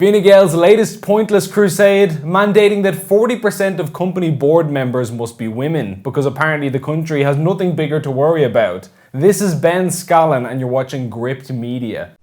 Fine Gael's latest pointless crusade, mandating that 40% of company board members must be women, because apparently the country has nothing bigger to worry about. This is Ben Scallan and you're watching Gript Media.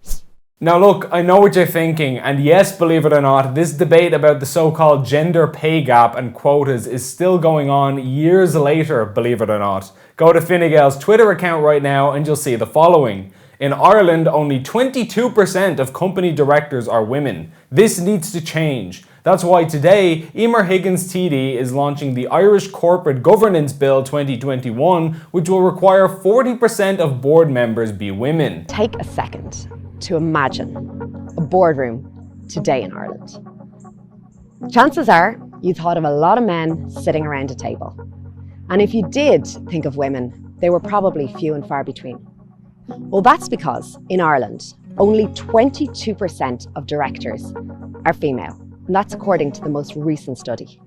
Now look, I know what you're thinking, and yes, believe it or not, this debate about the so-called gender pay gap and quotas is still going on years later, believe it or not. Go to Fine Gael's Twitter account right now and you'll see the following. In Ireland, only 22% of company directors are women. This needs to change. That's why today, Emer Higgins TD is launching the Irish Corporate Governance Bill 2021, which will require 40% of board members be women. Take a second to imagine a boardroom today in Ireland. Chances are you thought of a lot of men sitting around a table. And if you did think of women, they were probably few and far between. Well, that's because in Ireland, only 22% of directors are female, and that's according to the most recent study.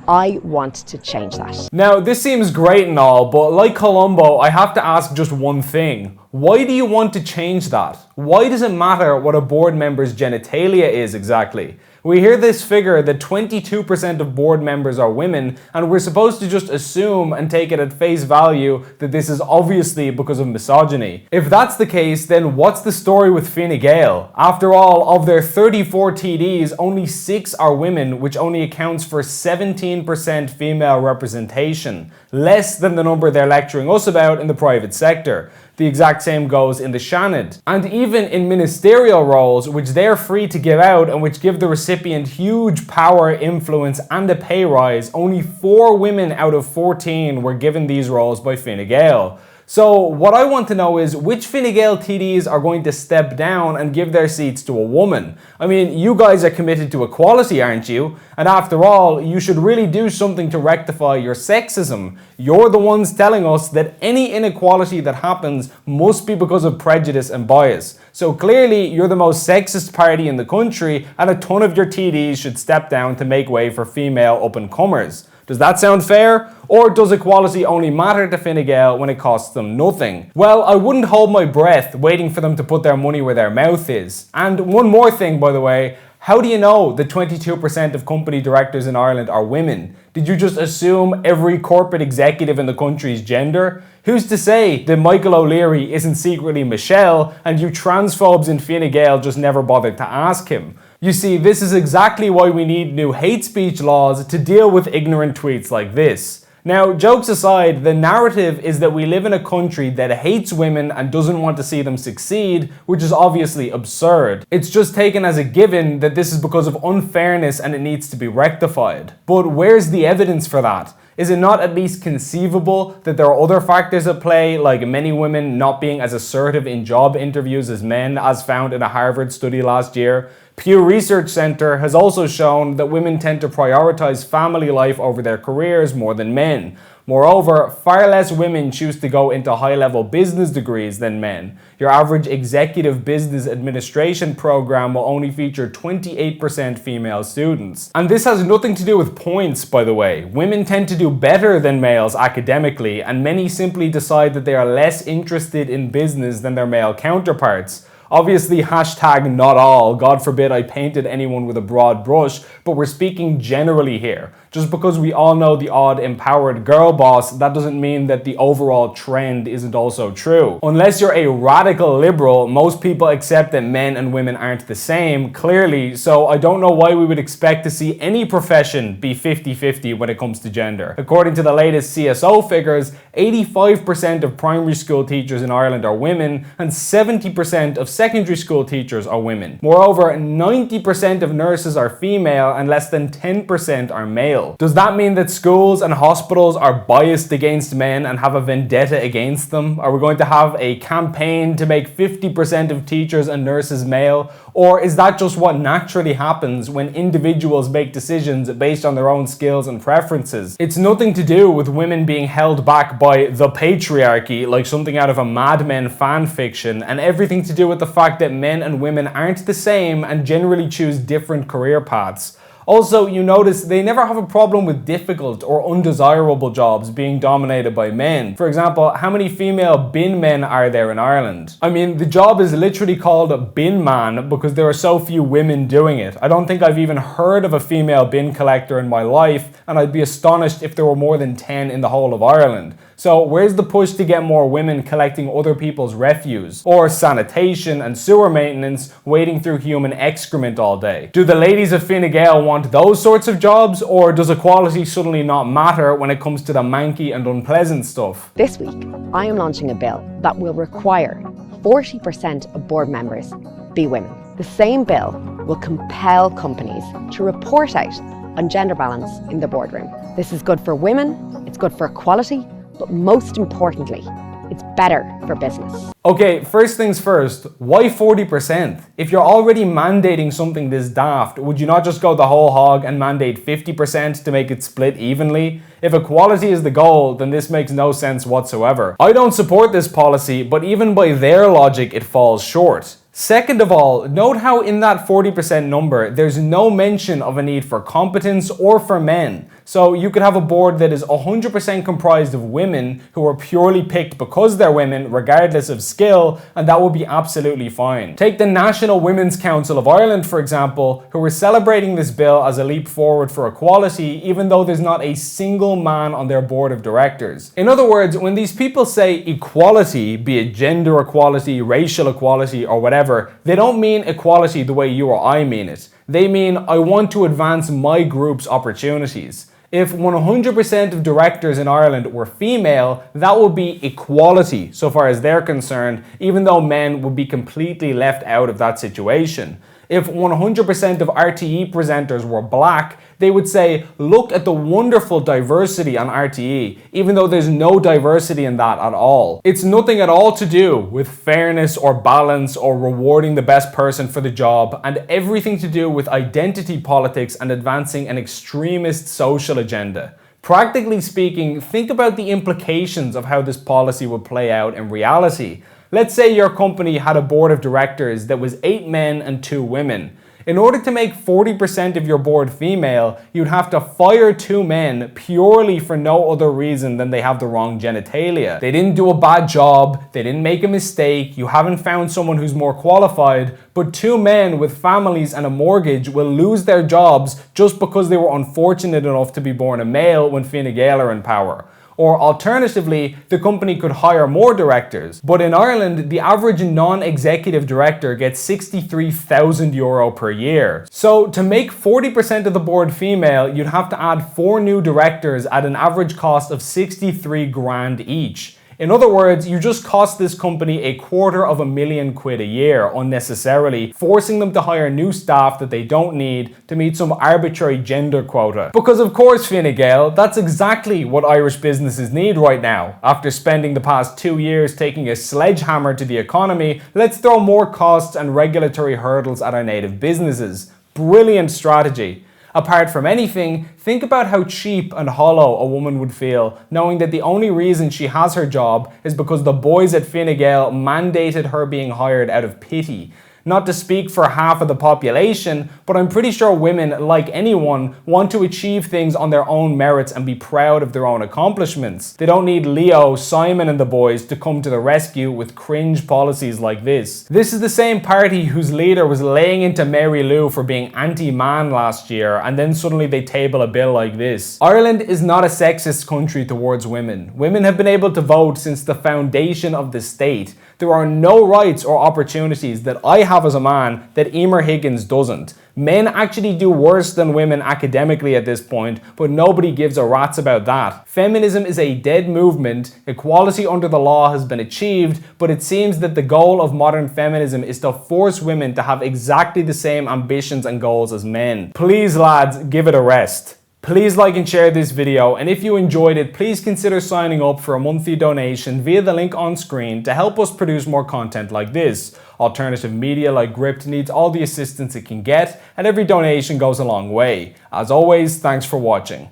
I want to change that. Now, this seems great and all, but like Columbo, I have to ask just one thing. Why do you want to change that? Why does it matter what a board member's genitalia is exactly? We hear this figure that 22% of board members are women, and we're supposed to just assume and take it at face value that this is obviously because of misogyny. If that's the case, then what's the story with Fine Gael? After all, of their 34 TDs, only 6 are women, which only accounts for 17% female representation, less than the number they're lecturing us about in the private sector. The exact same goes in the Seanad. And even in ministerial roles, which they're free to give out and which give the recipient huge power, influence and a pay rise, only 4 women out of 14 were given these roles by Fine Gael. So what I want to know is which Fine Gael TDs are going to step down and give their seats to a woman. I mean, you guys are committed to equality, aren't you? And after all, you should really do something to rectify your sexism. You're the ones telling us that any inequality that happens must be because of prejudice and bias. So clearly, you're the most sexist party in the country, and a ton of your TDs should step down to make way for female up-and-comers. Does that sound fair? Or does equality only matter to Fine Gael when it costs them nothing? Well, I wouldn't hold my breath waiting for them to put their money where their mouth is. And one more thing, by the way, how do you know that 22% of company directors in Ireland are women? Did you just assume every corporate executive in the country's gender? Who's to say that Michael O'Leary isn't secretly Michelle and you transphobes in Fine Gael just never bothered to ask him? You see, this is exactly why we need new hate speech laws to deal with ignorant tweets like this. Now, jokes aside, the narrative is that we live in a country that hates women and doesn't want to see them succeed, which is obviously absurd. It's just taken as a given that this is because of unfairness and it needs to be rectified. But where's the evidence for that? Is it not at least conceivable that there are other factors at play, like many women not being as assertive in job interviews as men, as found in a Harvard study last year? Pew Research Center has also shown that women tend to prioritize family life over their careers more than men. Moreover, far less women choose to go into high-level business degrees than men. Your average executive business administration program will only feature 28% female students. And this has nothing to do with points, by the way. Women tend to do better than males academically, and many simply decide that they are less interested in business than their male counterparts. Obviously, hashtag not all. God forbid I painted anyone with a broad brush, but we're speaking generally here. Just because we all know the odd empowered girl boss, that doesn't mean that the overall trend isn't also true. Unless you're a radical liberal, most people accept that men and women aren't the same, clearly, so I don't know why we would expect to see any profession be 50-50 when it comes to gender. According to the latest CSO figures, 85% of primary school teachers in Ireland are women, and 70% of secondary school teachers are women. Moreover, 90% of nurses are female and less than 10% are male. Does that mean that schools and hospitals are biased against men and have a vendetta against them? Are we going to have a campaign to make 50% of teachers and nurses male? Or is that just what naturally happens when individuals make decisions based on their own skills and preferences? It's nothing to do with women being held back by the patriarchy like something out of a Mad Men fan fiction, and everything to do with the fact that men and women aren't the same and generally choose different career paths. Also, you notice they never have a problem with difficult or undesirable jobs being dominated by men. For example, how many female bin men are there in Ireland? I mean, the job is literally called a bin man because there are so few women doing it. I don't think I've even heard of a female bin collector in my life, and I'd be astonished if there were more than 10 in the whole of Ireland. So where's the push to get more women collecting other people's refuse, or sanitation and sewer maintenance, wading through human excrement all day? Do the ladies of Fine Gael want those sorts of jobs, or does equality suddenly not matter when it comes to the manky and unpleasant stuff? This week, I am launching a bill that will require 40% of board members be women. The same bill will compel companies to report out on gender balance in the boardroom. This is good for women, it's good for equality, but most importantly, it's better for business. Okay, first things first, why 40%? If you're already mandating something this daft, would you not just go the whole hog and mandate 50% to make it split evenly? If equality is the goal, then this makes no sense whatsoever. I don't support this policy, but even by their logic, it falls short. Second of all, note how in that 40% number, there's no mention of a need for competence or for men. So you could have a board that is 100% comprised of women who are purely picked because they're women, regardless of skill, and that would be absolutely fine. Take the National Women's Council of Ireland, for example, who are celebrating this bill as a leap forward for equality, even though there's not a single man on their board of directors. In other words, when these people say equality, be it gender equality, racial equality, or whatever, they don't mean equality the way you or I mean it. They mean, I want to advance my group's opportunities. If 100% of directors in Ireland were female, that would be equality so far as they're concerned, even though men would be completely left out of that situation. If 100% of RTE presenters were black, they would say, look at the wonderful diversity on RTE, even though there's no diversity in that at all. It's nothing at all to do with fairness or balance or rewarding the best person for the job, and everything to do with identity politics and advancing an extremist social agenda. Practically speaking, think about the implications of how this policy would play out in reality. Let's say your company had a board of directors that was 8 men and 2 women. In order to make 40% of your board female, you'd have to fire 2 men purely for no other reason than they have the wrong genitalia. They didn't do a bad job, they didn't make a mistake, you haven't found someone who's more qualified, but 2 men with families and a mortgage will lose their jobs just because they were unfortunate enough to be born a male when Fine Gael are in power. Or alternatively, the company could hire more directors. But in Ireland, the average non-executive director gets €63,000 per year. So to make 40% of the board female, you'd have to add 4 new directors at an average cost of 63 grand each. In other words, you just cost this company £250,000 a year unnecessarily, forcing them to hire new staff that they don't need to meet some arbitrary gender quota. Because of course, Fine Gael, that's exactly what Irish businesses need right now. After spending the past 2 years taking a sledgehammer to the economy, let's throw more costs and regulatory hurdles at our native businesses. Brilliant strategy. Apart from anything, think about how cheap and hollow a woman would feel knowing that the only reason she has her job is because the boys at Fine Gael mandated her being hired out of pity. Not to speak for half of the population, but I'm pretty sure women, like anyone, want to achieve things on their own merits and be proud of their own accomplishments. They don't need Leo, Simon and the boys to come to the rescue with cringe policies like this. This is the same party whose leader was laying into Mary Lou for being anti-man last year, and then suddenly they table a bill like this. Ireland is not a sexist country towards women. Women have been able to vote since the foundation of the state. There are no rights or opportunities that I have as a man that Emer Higgins doesn't. Men actually do worse than women academically at this point, but nobody gives a rat's about that. Feminism is a dead movement, equality under the law has been achieved, but it seems that the goal of modern feminism is to force women to have exactly the same ambitions and goals as men. Please lads, give it a rest. Please like and share this video, and if you enjoyed it, please consider signing up for a monthly donation via the link on screen to help us produce more content like this. Alternative media like Gript needs all the assistance it can get, and every donation goes a long way. As always, thanks for watching.